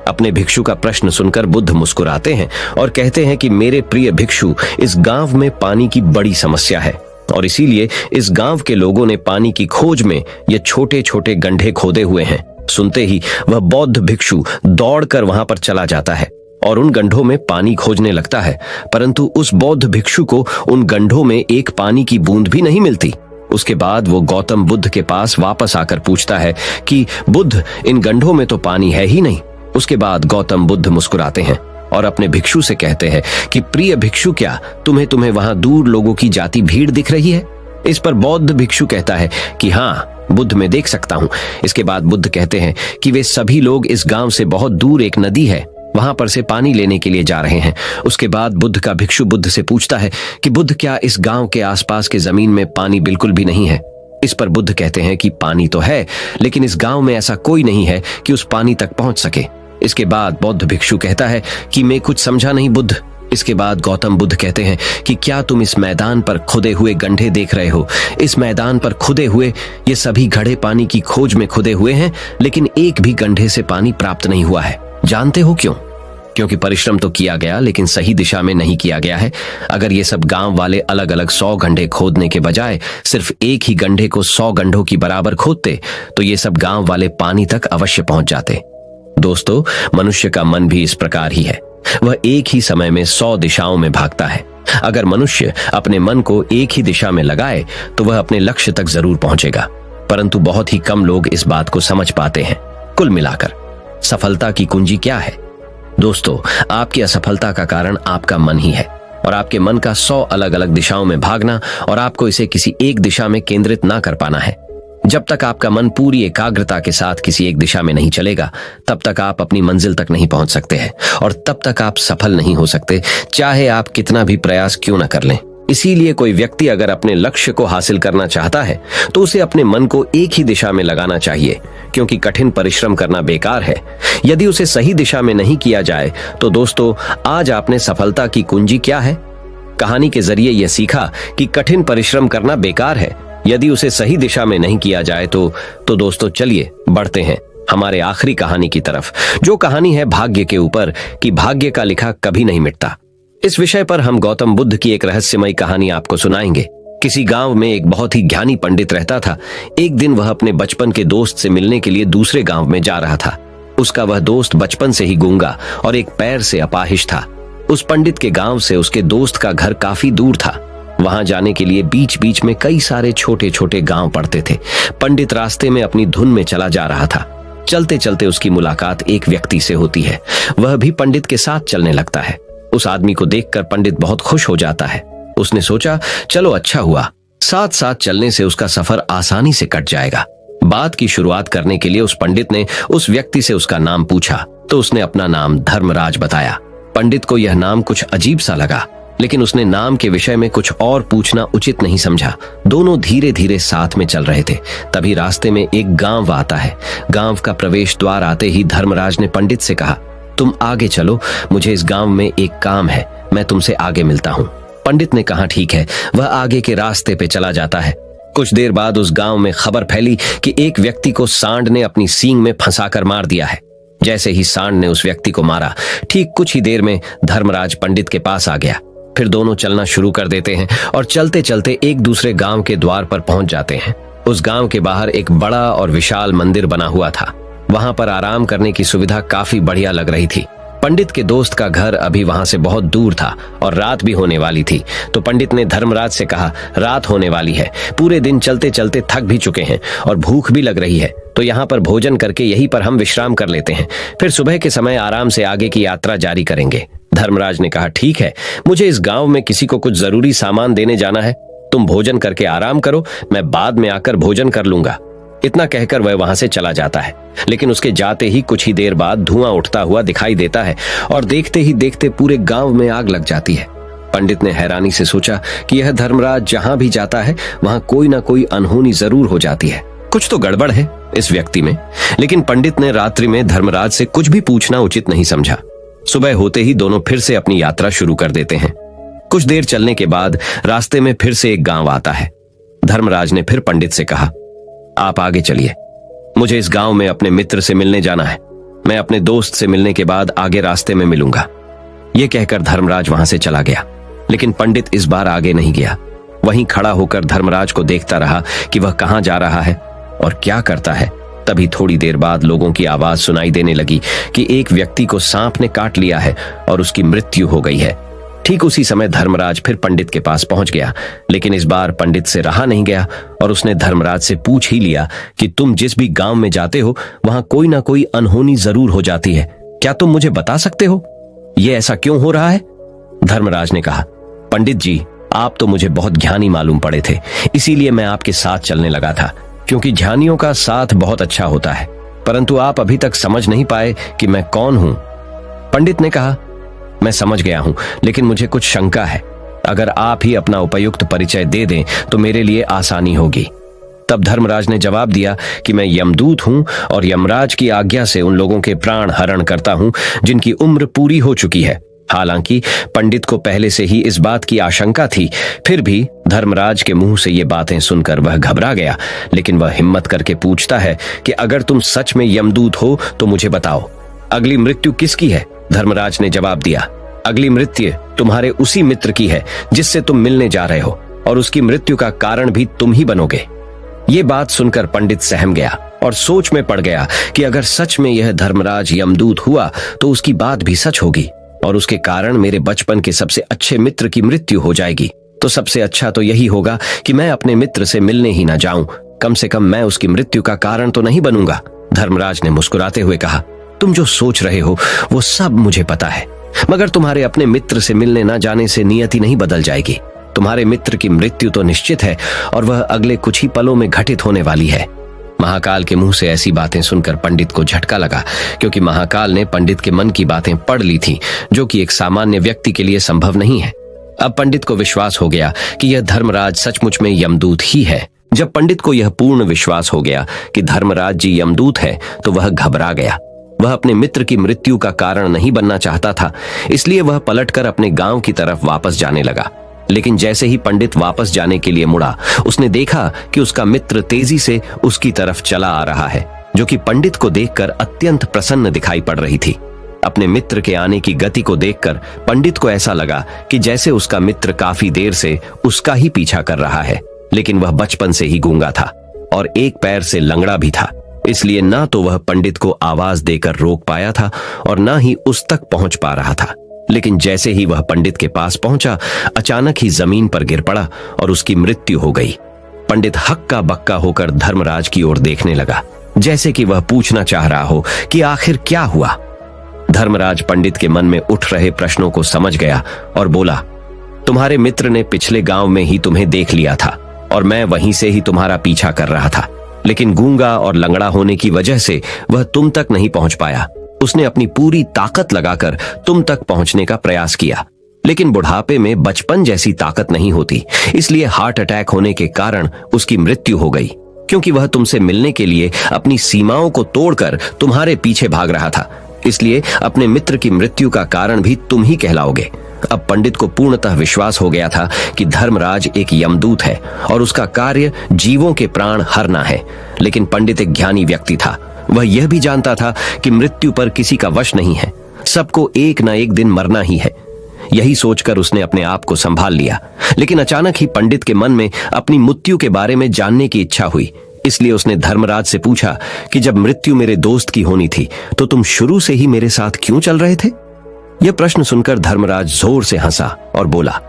अपने भिक्षु का प्रश्न सुनकर बुद्ध मुस्कुराते हैं और कहते हैं कि मेरे प्रिय भिक्षु, इस गांव में पानी की बड़ी समस्या है और इसीलिए इस गांव के लोगों ने पानी की खोज में ये छोटे छोटे गड्ढे खोदे हुए हैं। सुनते ही वह बौद्ध भिक्षु दौड़कर वहां पर चला जाता है और उन गड्ढों में पानी खोजने लगता है, परंतु उस बौद्ध भिक्षु को उन गड्ढों में एक पानी की बूंद भी नहीं मिलती। उसके बाद वो गौतम बुद्ध के पास वापस आकर पूछता है कि बुद्ध, इन गड्ढों में तो पानी है ही नहीं। उसके बाद गौतम बुद्ध मुस्कुराते हैं और अपने भिक्षु से कहते हैं कि प्रिय भिक्षु, क्या तुम्हें वहां दूर लोगों की जाती भीड़ दिख रही है? इस पर बौद्ध भिक्षु कहता है कि हाँ बुद्ध, मैं देख सकता हूं। इसके बाद बुद्ध कहते हैं कि वे सभी लोग इस गांव से बहुत दूर एक नदी है वहां पर से पानी लेने के लिए जा रहे हैं। उसके बाद बुद्ध का भिक्षु बुद्ध से पूछता है कि बुद्ध, क्या इस गांव के आसपास के जमीन में पानी बिल्कुल भी नहीं है? इस पर बुद्ध कहते हैं कि पानी तो है, लेकिन इस गांव में ऐसा कोई नहीं है कि उस पानी तक पहुंच सके। इसके बाद बौद्ध भिक्षु कहता है कि मैं कुछ समझा नहीं बुद्ध। इसके बाद गौतम बुद्ध कहते हैं कि क्या तुम इस मैदान पर खुदे हुए गड्ढे देख रहे हो? इस मैदान पर खुदे हुए ये सभी घड़े पानी की खोज में खुदे हुए हैं, लेकिन एक भी गड्ढे से पानी प्राप्त नहीं हुआ है। जानते हो क्यों? क्योंकि परिश्रम तो किया गया लेकिन सही दिशा में नहीं किया गया है। अगर ये सब गांव वाले अलग अलग 100 गड्ढे खोदने के बजाय सिर्फ एक ही गड्ढे को 100 गड्ढों की बराबर खोदते तो ये सब गांव वाले पानी तक अवश्य पहुंच जाते। दोस्तों, मनुष्य का मन भी इस प्रकार ही है। वह एक ही समय में 100 दिशाओं में भागता है। अगर मनुष्य अपने मन को एक ही दिशा में लगाए तो वह अपने लक्ष्य तक जरूर पहुंचेगा, परंतु बहुत ही कम लोग इस बात को समझ पाते हैं। कुल मिलाकर सफलता की कुंजी क्या है? दोस्तों, आपकी असफलता का कारण आपका मन ही है और आपके मन का 100 अलग अलग दिशाओं में भागना और आपको इसे किसी एक दिशा में केंद्रित ना कर पाना है। जब तक आपका मन पूरी एकाग्रता के साथ किसी एक दिशा में नहीं चलेगा तब तक आप अपनी मंजिल तक नहीं पहुंच सकते हैं और तब तक आप सफल नहीं हो सकते, चाहे आप कितना भी प्रयास क्यों न कर लें। इसीलिए कोई व्यक्ति अगर अपने लक्ष्य को हासिल करना चाहता है तो उसे अपने मन को एक ही दिशा में लगाना चाहिए, क्योंकि कठिन परिश्रम करना बेकार है यदि उसे सही दिशा में नहीं किया जाए। तो दोस्तों, आज आपने सफलता की कुंजी क्या है? कहानी के जरिए यह सीखा कि कठिन परिश्रम करना बेकार है यदि उसे सही दिशा में नहीं किया जाए तो दोस्तों, चलिए बढ़ते हैं हमारे आखिरी कहानी की तरफ, जो कहानी है भाग्य के ऊपर कि भाग्य का लिखा कभी नहीं मिटता। इस विषय पर हम गौतम बुद्ध की एक रहस्यमयी कहानी आपको सुनाएंगे। किसी गांव में एक बहुत ही ज्ञानी पंडित रहता था। एक दिन वह अपने बचपन के दोस्त से मिलने के लिए दूसरे गांव में जा रहा था। उसका वह दोस्त बचपन से ही गूंगा और एक पैर से अपाहिज था। उस पंडित के गांव से उसके दोस्त का घर काफी दूर था। वहां जाने के लिए बीच बीच में कई सारे छोटे छोटे गांव पड़ते थे। पंडित रास्ते में अपनी धुन में चला जा रहा था। चलते चलते उसकी मुलाकात एक व्यक्ति से होती है। वह भी पंडित के साथ चलने लगता है। उस आदमी को देखकर पंडित बहुत खुश हो जाता है। उसने सोचा, चलो अच्छा हुआ, साथ साथ चलने से उसका सफर आसानी से कट जाएगा। बात की शुरुआत करने के लिए उस पंडित ने उस व्यक्ति से उसका नाम पूछा तो उसने अपना नाम धर्मराज बताया। पंडित को यह नाम कुछ अजीब सा लगा, लेकिन उसने नाम के विषय में कुछ और पूछना उचित नहीं समझा। दोनों धीरे धीरे साथ में चल रहे थे। तभी रास्ते में एक गांव आता है। गांव का प्रवेश द्वार आते ही धर्मराज ने पंडित से कहा, तुम आगे चलो, मुझे इस गांव में एक काम है, मैं तुमसे आगे मिलता हूँ। पंडित ने कहा ठीक है। वह आगे के रास्ते पे चला जाता है। कुछ देर बाद उस गांव में खबर फैली कि एक व्यक्ति को सांड ने अपनी सींग में फंसाकर मार दिया है। जैसे ही सांड ने उस व्यक्ति को मारा, ठीक कुछ ही देर में धर्मराज पंडित के पास आ गया। फिर दोनों चलना शुरू कर देते हैं और चलते चलते एक दूसरे गांव के द्वार पर पहुंच जाते हैं। उस गांव के बाहर एक बड़ा और विशाल मंदिर बना हुआ था। वहां पर आराम करने की सुविधा काफी बढ़िया लग रही थी। पंडित के दोस्त का घर अभी वहां से बहुत दूर था और रात भी होने वाली थी। तो पंडित ने धर्मराज से कहा, रात होने वाली है, पूरे दिन चलते चलते थक भी चुके हैं और भूख भी लग रही है, तो यहाँ पर भोजन करके यहीं पर हम विश्राम कर लेते हैं, फिर सुबह के समय आराम से आगे की यात्रा जारी करेंगे। धर्मराज ने कहा ठीक है, मुझे इस गांव में किसी को कुछ जरूरी सामान देने जाना है, तुम भोजन करके आराम करो, मैं बाद में आकर भोजन कर लूंगा। इतना कहकर वह वहां से चला जाता है। लेकिन उसके जाते ही कुछ ही देर बाद धुआं उठता हुआ दिखाई देता है और देखते ही देखते पूरे गांव में आग लग जाती है। पंडित ने हैरानी से सोचा कि यह धर्मराज जहां भी जाता है वहां कोई ना कोई अनहोनी जरूर हो जाती है, कुछ तो गड़बड़ है इस व्यक्ति में। लेकिन पंडित ने रात्रि में धर्मराज से कुछ भी पूछना उचित नहीं समझा। सुबह होते ही दोनों फिर से अपनी यात्रा शुरू कर देते हैं। कुछ देर चलने के बाद रास्ते में फिर से एक गांव आता है। धर्मराज ने फिर पंडित से कहा, आप आगे चलिए, मुझे इस गांव में अपने मित्र से मिलने जाना है, मैं अपने दोस्त से मिलने के बाद आगे रास्ते में मिलूंगा। यह कहकर धर्मराज वहां से चला गया। लेकिन पंडित इस बार आगे नहीं गया। वहीं खड़ा होकर धर्मराज को देखता रहा कि वह कहां जा रहा है और क्या करता है। तभी थोड़ी देर बाद लोगों की आवाज सुनाई देने लगी कि एक व्यक्ति को सांप ने काट लिया है और उसकी मृत्यु हो गई है। ठीक उसी समय धर्मराज फिर पंडित के पास पहुंच गया। लेकिन इस बार पंडित से रहा नहीं गया और उसने धर्मराज से पूछ ही लिया कि तुम जिस भी गांव में जाते हो वहां कोई ना कोई अनहोनी जरूर हो जाती है, क्या तुम मुझे बता सकते हो ये ऐसा क्यों हो रहा है? धर्मराज ने कहा, पंडित जी, आप तो मुझे बहुत ज्ञानी मालूम पड़े थे, इसीलिए मैं आपके साथ चलने लगा था, क्योंकि ज्ञानियों का साथ बहुत अच्छा होता है, परंतु आप अभी तक समझ नहीं पाए कि मैं कौन हूं। पंडित ने कहा, मैं समझ गया हूं, लेकिन मुझे कुछ शंका है, अगर आप ही अपना उपयुक्त परिचय दे दें तो मेरे लिए आसानी होगी। तब धर्मराज ने जवाब दिया कि मैं यमदूत हूं और यमराज की आज्ञा से उन लोगों के प्राण हरण करता हूं जिनकी उम्र पूरी हो चुकी है। हालांकि पंडित को पहले से ही इस बात की आशंका थी, फिर भी धर्मराज के मुंह से ये बातें सुनकर वह घबरा गया। लेकिन वह हिम्मत करके पूछता है कि अगर तुम सच में यमदूत हो तो मुझे बताओ, अगली मृत्यु किसकी है? धर्मराज ने जवाब दिया, अगली मृत्यु तुम्हारे उसी मित्र की है जिससे तुम मिलने जा रहे हो, और उसकी मृत्यु का कारण भी तुम ही बनोगे। ये बात सुनकर पंडित सहम गया और सोच में पड़ गया कि अगर सच में यह धर्मराज यमदूत हुआ तो उसकी बात भी सच होगी और उसके कारण मेरे बचपन के सबसे अच्छे मित्र की मृत्यु हो जाएगी। तो सबसे अच्छा तो यही होगा कि मैं अपने मित्र से मिलने ही ना जाऊं, कम से कम मैं उसकी मृत्यु का कारण तो नहीं बनूंगा। धर्मराज ने मुस्कुराते हुए कहा, तुम जो सोच रहे हो वो सब मुझे पता है, मगर तुम्हारे अपने मित्र से मिलने ना जाने से नियति नहीं बदल जाएगी। तुम्हारे मित्र की मृत्यु तो निश्चित है और वह अगले कुछ ही पलों में घटित होने वाली है। महाकाल के मुंह से ऐसी बातें सुनकर पंडित को झटका लगा, क्योंकि महाकाल ने पंडित के मन की बातें पढ़ ली थी, जो कि एक सामान्य व्यक्ति के लिए संभव नहीं है। अब पंडित को विश्वास हो गया कि यह धर्मराज सचमुच में यमदूत ही है। जब पंडित को यह पूर्ण विश्वास हो गया कि धर्मराज जी यमदूत है तो वह घबरा गया। वह अपने मित्र की मृत्यु का कारण नहीं बनना चाहता था, इसलिए वह पलटकर अपने गांव की तरफ वापस जाने लगा। लेकिन जैसे ही पंडित वापस जाने के लिए मुड़ा, उसने देखा कि उसका मित्र तेजी से उसकी तरफ चला आ रहा है, जो कि पंडित को देखकर अत्यंत प्रसन्न दिखाई पड़ रही थी। अपने मित्र के आने की गति को देखकर पंडित को ऐसा लगा कि जैसे उसका मित्र काफी देर से उसका ही पीछा कर रहा है, लेकिन वह बचपन से ही गूंगा था और एक पैर से लंगड़ा भी था, इसलिए ना तो वह पंडित को आवाज देकर रोक पाया था और ना ही उस तक पहुंच पा रहा था। लेकिन जैसे ही वह पंडित के पास पहुंचा, अचानक ही जमीन पर गिर पड़ा और उसकी मृत्यु हो गई। पंडित हक्का बक्का होकर धर्मराज की ओर देखने लगा, जैसे कि वह पूछना चाह रहा हो कि आखिर क्या हुआ। धर्मराज पंडित के मन में उठ रहे प्रश्नों को समझ गया और बोला, तुम्हारे मित्र ने पिछले गांव में ही तुम्हें देख लिया था और मैं वहीं से ही तुम्हारा पीछा कर रहा था, लेकिन गूंगा और लंगड़ा होने की वजह से वह तुम तक नहीं पहुंच पाया। उसने अपनी पूरी ताकत लगाकर तुम तक पहुंचने का प्रयास किया, लेकिन बुढ़ापे में बचपन जैसी ताकत नहीं होती, इसलिए हार्ट अटैक होने के कारण उसकी मृत्यु हो गई, क्योंकि वह तुमसे मिलने के लिए अपनी सीमाओं को तोड़कर तुम्हारे पीछे भाग रहा था। इसलिए अपने मित्र की मृत्यु का कारण भी तुम ही कहलाओगे। अब पंडित को पूर्णतः विश्वास हो गया था कि धर्मराज एक यमदूत है और उसका कार्य जीवों के प्राण हरना है। लेकिन पंडित एक ज्ञानी व्यक्ति था। वह यह भी जानता था कि मृत्यु पर किसी का वश नहीं है, सबको एक न एक दिन मरना ही है। यही सोचकर उसने अपने आप को संभाल लिया। लेकिन अचानक ही पंडित के मन में अपनी मृत्यु के बारे में जानने की इच्छा हुई। इसलिए उसने धर्मराज से पूछा कि जब मृत्यु मेरे दोस्त की होनी थी तो तुम शुरू से ही मेरे साथ क्यों चल रहे थे? यह प्रश्न सुनकर धर्मराज जोर से हंसा और बोला,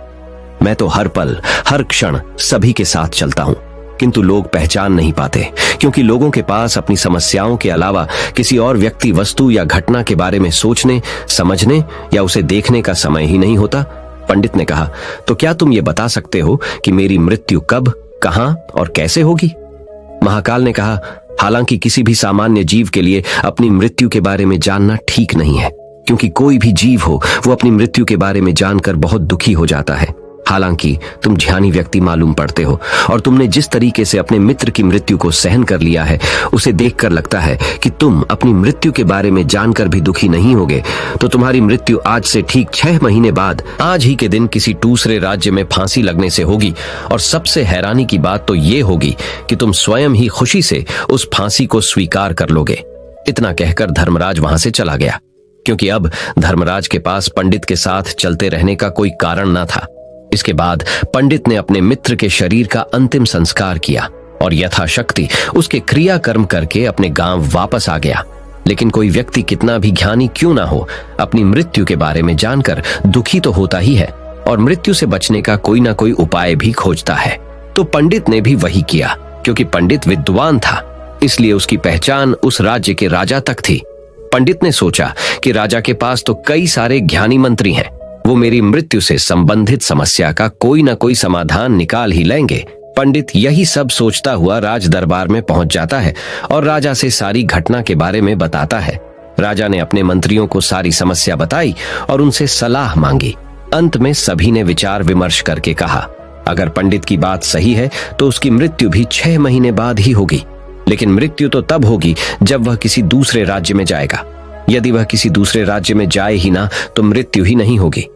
मैं तो हर पल हर क्षण सभी के साथ चलता हूं, किंतु लोग पहचान नहीं पाते, क्योंकि लोगों के पास अपनी समस्याओं के अलावा किसी और व्यक्ति, वस्तु या घटना के बारे में सोचने, समझने या उसे देखने का समय ही नहीं होता। पंडित ने कहा, तो क्या तुम ये बता सकते हो कि मेरी मृत्यु कब, कहां और कैसे होगी? महाकाल ने कहा, हालांकि किसी भी सामान्य जीव के लिए अपनी मृत्यु के बारे में जानना ठीक नहीं है, क्योंकि कोई भी जीव हो वो अपनी मृत्यु के बारे में जानकर बहुत दुखी हो जाता है। हालांकि तुम ज्ञानी व्यक्ति मालूम पड़ते हो और तुमने जिस तरीके से अपने मित्र की मृत्यु को सहन कर लिया है, उसे देखकर लगता है कि तुम अपनी मृत्यु के बारे में जानकर भी दुखी नहीं होगे। तो तुम्हारी मृत्यु आज से ठीक 6 महीने बाद आज ही के दिन किसी दूसरे राज्य में फांसी लगने से होगी। और सबसे हैरानी की बात तो ये होगी कि तुम स्वयं ही खुशी से उस फांसी को स्वीकार कर लोगे। इतना कहकर धर्मराज वहां से चला गया, क्योंकि अब धर्मराज के पास पंडित के साथ चलते रहने का कोई कारण न था। इसके बाद पंडित ने अपने मित्र के शरीर का अंतिम संस्कार किया और यथाशक्ति उसके क्रियाकर्म करके अपने गांव वापस आ गया। लेकिन कोई व्यक्ति कितना भी ज्ञानी क्यों ना हो, अपनी मृत्यु के बारे में जानकर दुखी तो होता ही है और मृत्यु से बचने का कोई ना कोई उपाय भी खोजता है। तो पंडित ने भी वही किया। क्योंकि पंडित विद्वान था, इसलिए उसकी पहचान उस राज्य के राजा तक थी। पंडित ने सोचा कि राजा के पास तो कई सारे ज्ञानी मंत्री हैं, वो मेरी मृत्यु से संबंधित समस्या का कोई ना कोई समाधान निकाल ही लेंगे। पंडित यही सब सोचता हुआ राज दरबार में पहुंच जाता है और राजा से सारी घटना के बारे में बताता है। राजा ने अपने मंत्रियों को सारी समस्या बताई और उनसे सलाह मांगी। अंत में सभी ने विचार विमर्श करके कहा, अगर पंडित की बात सही है तो उसकी मृत्यु भी 6 महीने बाद ही होगी। लेकिन मृत्यु तो तब होगी जब वह किसी दूसरे राज्य में जाएगा। यदि वह किसी दूसरे राज्य में जाए ही ना तो मृत्यु ही नहीं होगी।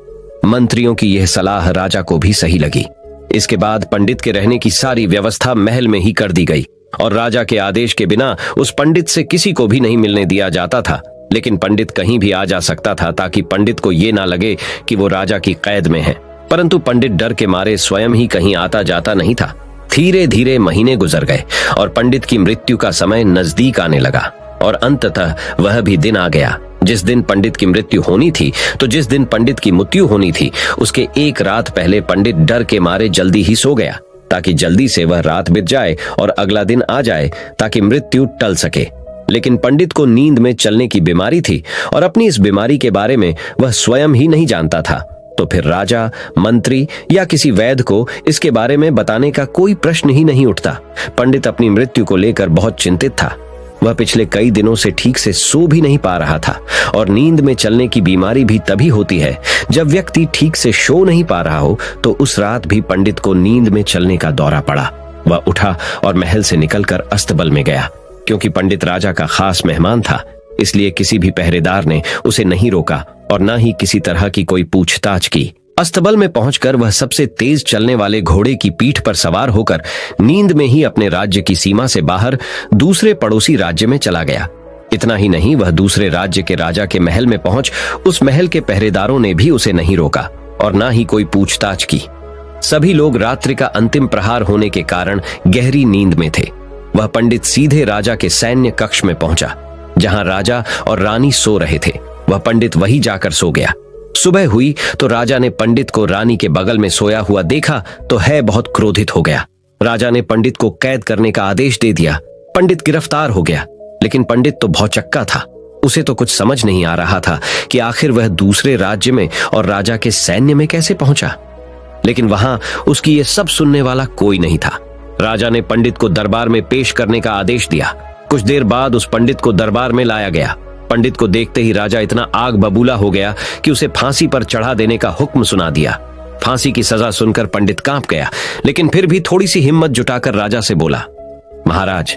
मंत्रियों की यह सलाह राजा को भी सही लगी। इसके बाद पंडित के रहने की सारी व्यवस्था महल में ही कर दी गई और राजा के आदेश के बिना उस पंडित से किसी को भी नहीं मिलने दिया जाता था। लेकिन पंडित कहीं भी आ जा सकता था, ताकि पंडित को ये ना लगे कि वो राजा की कैद में है। परंतु पंडित डर के मारे स्वयं ही कहीं आता जाता नहीं था। धीरे धीरे महीने गुजर गए और पंडित की मृत्यु का समय नजदीक आने लगा और अंततः वह भी दिन आ गया जिस दिन पंडित की मृत्यु होनी थी। तो जिस दिन पंडित की मृत्यु होनी थी उसके एक रात पहले पंडित डर के मारे जल्दी ही सो गया, ताकि जल्दी से वह रात बीत जाए और अगला दिन आ जाए, ताकि मृत्यु टल सके। लेकिन पंडित को नींद में चलने की बीमारी थी और अपनी इस बीमारी के बारे में वह स्वयं ही नहीं जानता था। तो फिर राजा, मंत्री या किसी वैद्य को इसके बारे में बताने का कोई प्रश्न ही नहीं उठता। पंडित अपनी मृत्यु को लेकर बहुत चिंतित था। वह पिछले कई दिनों से ठीक से सो भी नहीं पा रहा था और नींद में चलने की बीमारी भी तभी होती है जब व्यक्ति ठीक से सो नहीं पा रहा हो। तो उस रात भी पंडित को नींद में चलने का दौरा पड़ा। वह उठा और महल से निकलकर अस्तबल में गया। क्योंकि पंडित राजा का खास मेहमान था, इसलिए किसी भी पहरेदार ने उसे नहीं रोका और न ही किसी तरह की कोई पूछताछ की। अस्तबल में पहुंचकर वह सबसे तेज चलने वाले घोड़े की पीठ पर सवार होकर नींद में ही अपने राज्य की सीमा से बाहर दूसरे पड़ोसी राज्य में चला गया। इतना ही नहीं, वह दूसरे राज्य के राजा के महल में पहुंच उस महल के पहरेदारों ने भी उसे नहीं रोका और न ही कोई पूछताछ की। सभी लोग रात्रि का अंतिम प्रहार होने के कारण गहरी नींद में थे। वह पंडित सीधे राजा के सैन्य कक्ष में पहुंचा, जहां राजा और रानी सो रहे थे। वह पंडित वहीं जाकर सो गया। सुबह हुई तो राजा ने पंडित को रानी के बगल में सोया हुआ देखा तो है बहुत क्रोधित हो गया। राजा ने पंडित को कैद करने का आदेश दे दिया। पंडित गिरफ्तार हो गया, लेकिन पंडित तो भौचक्का था। उसे तो कुछ समझ नहीं आ रहा था कि आखिर वह दूसरे राज्य में और राजा के सैन्य में कैसे पहुंचा। लेकिन वहां उसकी ये सब सुनने वाला कोई नहीं था। राजा ने पंडित को दरबार में पेश करने का आदेश दिया। कुछ देर बाद उस पंडित को दरबार में लाया गया। पंडित को देखते ही राजा इतना आग बबूला हो गया कि उसे फांसी पर चढ़ा देने का हुक्म सुना दिया। फांसी की सजा सुनकर पंडित कांप गया, लेकिन फिर भी थोड़ी सी हिम्मत जुटाकर राजा से बोला, महाराज,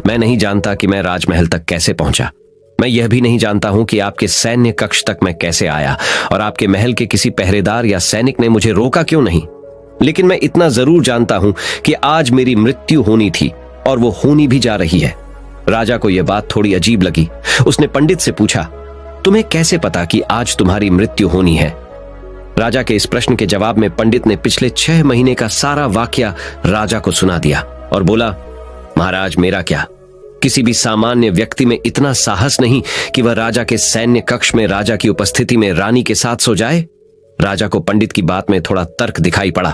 मैं नहीं जानता कि मैं राजमहल तक कैसे पहुंचा। मैं यह भी नहीं जानता हूं कि आपके सैन्य कक्ष तक मैं कैसे आया और आपके महल के किसी पहरेदार या सैनिक ने मुझे रोका क्यों नहीं। लेकिन मैं इतना जरूर जानता हूं कि आज मेरी मृत्यु होनी थी और वो होनी भी जा रही है। राजा को यह बात थोड़ी अजीब लगी। उसने पंडित से पूछा, तुम्हें कैसे पता कि आज तुम्हारी मृत्यु होनी है? राजा के इस प्रश्न के जवाब में पंडित ने पिछले 6 महीने का सारा वाकया राजा को सुना दिया और बोला, महाराज, मेरा क्या, किसी भी सामान्य व्यक्ति में इतना साहस नहीं कि वह राजा के सैन्य कक्ष में राजा की उपस्थिति में रानी के साथ सो जाए। राजा को पंडित की बात में थोड़ा तर्क दिखाई पड़ा,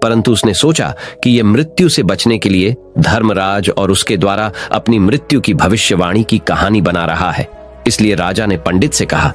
परंतु उसने सोचा कि यह मृत्यु से बचने के लिए धर्मराज और उसके द्वारा अपनी मृत्यु की भविष्यवाणी की कहानी बना रहा है। इसलिए राजा ने पंडित से कहा,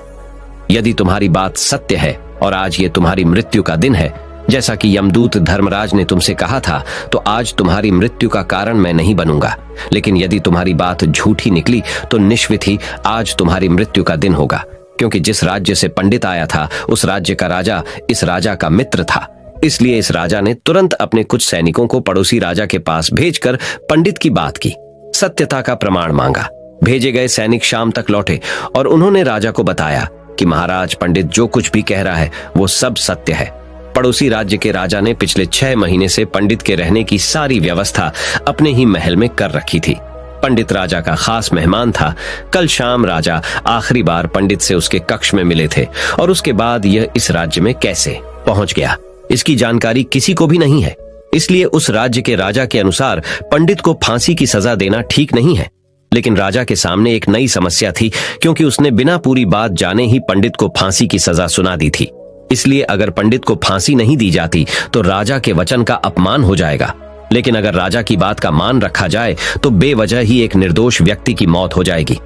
यदि तुम्हारी बात सत्य है और आज ये तुम्हारी मृत्यु का दिन है, जैसा कि यमदूत धर्मराज ने तुमसे कहा था, तो आज तुम्हारी मृत्यु का कारण मैं नहीं बनूंगा। लेकिन यदि तुम्हारी बात झूठी निकली तो निश्चित ही आज तुम्हारी मृत्यु का दिन होगा, क्योंकि जिस राज्य से पंडित आया था उस राज्य का राजा इस राजा का मित्र था। इसलिए इस राजा ने तुरंत अपने कुछ सैनिकों को पड़ोसी राजा के पास भेजकर पंडित की बात की, सत्यता का प्रमाण मांगा। भेजे गए सैनिक शाम तक लौटे और उन्होंने राजा को बताया कि महाराज, पंडित जो कुछ भी कह रहा है वो सब सत्य है। पड़ोसी राज्य के राजा ने पिछले 6 महीने से पंडित के रहने की सारी व्यवस्था अपने ही महल में कर रखी थी। पंडित राजा का खास मेहमान था। कल शाम राजा आखिरी बार पंडित से उसके कक्ष में मिले थे और उसके बाद यह इस राज्य में कैसे पहुंच गया, इसकी जानकारी किसी को भी नहीं है। इसलिए उस राज्य के राजा के अनुसार पंडित को फांसी की सजा देना ठीक नहीं है। लेकिन राजा के सामने एक नई समस्या थी, क्योंकि उसने बिना पूरी बात जाने ही पंडित को फांसी की सजा सुना दी थी। इसलिए अगर पंडित को फांसी नहीं दी जाती तो राजा के वचन का अपमान हो जाएगा। लेकिन अगर राजा की बात का मान रखा जाए तो बेवजह ही एक निर्दोष व्यक्ति की मौत हो जाएगी।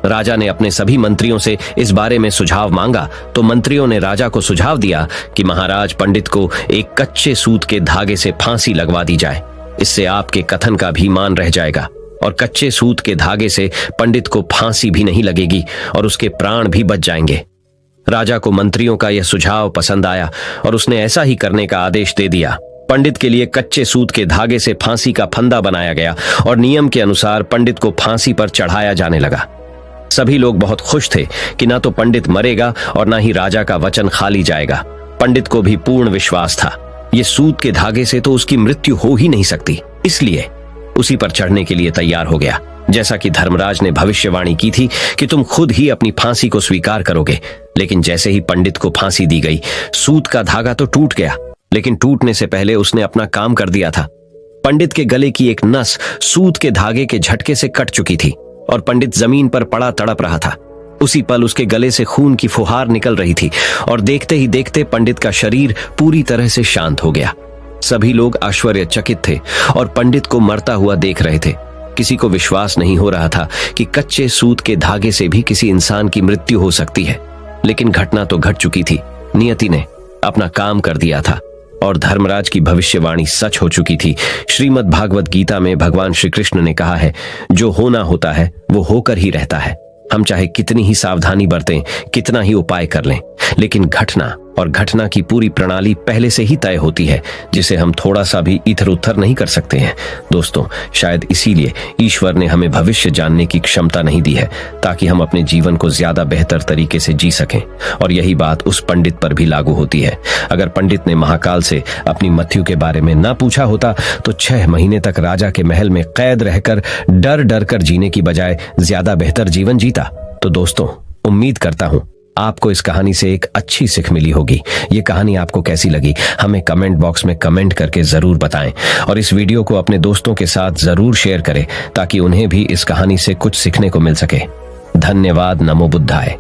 राजा ने अपने सभी मंत्रियों से इस बारे में सुझाव मांगा तो मंत्रियों ने राजा को सुझाव दिया कि महाराज, पंडित को एक कच्चे सूत के धागे से फांसी लगवा दी जाए। इससे आपके कथन का भी मान रह जाएगा और कच्चे सूत के धागे से पंडित को फांसी भी नहीं लगेगी और उसके प्राण भी बच जाएंगे। राजा को मंत्रियों का यह सुझाव पसंद आया और उसने ऐसा ही करने का आदेश दे दिया। पंडित के लिए कच्चे सूत के धागे से फांसी का फंदा बनाया गया और नियम के अनुसार पंडित को फांसी पर चढ़ाया जाने लगा। सभी लोग बहुत खुश थे कि ना तो पंडित मरेगा और ना ही राजा का वचन खाली जाएगा। पंडित को भी पूर्ण विश्वास था, ये सूत के धागे से तो उसकी मृत्यु हो ही नहीं सकती। इसलिए उसी पर चढ़ने के लिए तैयार हो गया। जैसा कि धर्मराज ने भविष्यवाणी की थी कि तुम खुद ही अपनी फांसी को स्वीकार करोगे। लेकिन जैसे ही पंडित को फांसी दी गई, सूत का धागा तो टूट गया, लेकिन टूटने से पहले उसने अपना काम कर दिया था। पंडित के गले की एक नस सूत के धागे के झटके से कट चुकी थी और पंडित जमीन पर पड़ा तड़प रहा था। उसी पल उसके गले से खून की फुहार निकल रही थी और देखते ही देखते पंडित का शरीर पूरी तरह से शांत हो गया। सभी लोग आश्चर्यचकित थे और पंडित को मरता हुआ देख रहे थे। किसी को विश्वास नहीं हो रहा था कि कच्चे सूत के धागे से भी किसी इंसान की मृत्यु हो सकती है। लेकिन घटना तो घट चुकी थी। नियति ने अपना काम कर दिया था और धर्मराज की भविष्यवाणी सच हो चुकी थी। श्रीमद् भागवत गीता में भगवान श्री कृष्ण ने कहा है, जो होना होता है वो होकर ही रहता है। हम चाहे कितनी ही सावधानी बरतें, कितना ही उपाय कर लें, लेकिन घटना और घटना की पूरी प्रणाली पहले से ही तय होती है, जिसे हम थोड़ा सा भी इधर उधर नहीं कर सकते हैं। दोस्तों, शायद इसीलिए ईश्वर ने हमें भविष्य जानने की क्षमता नहीं दी है, ताकि हम अपने जीवन को ज्यादा बेहतर तरीके से जी सकें। और यही बात उस पंडित पर भी लागू होती है। अगर पंडित ने महाकाल से अपनी मृत्यु के बारे में ना पूछा होता तो 6 महीने तक राजा के महल में कैद रहकर डर डर कर जीने की बजाय ज्यादा बेहतर जीवन जीता। तो दोस्तों, उम्मीद करता हूं आपको इस कहानी से एक अच्छी सीख मिली होगी। ये कहानी आपको कैसी लगी हमें कमेंट बॉक्स में कमेंट करके जरूर बताएं और इस वीडियो को अपने दोस्तों के साथ जरूर शेयर करें ताकि उन्हें भी इस कहानी से कुछ सीखने को मिल सके। धन्यवाद। नमो बुद्धाय।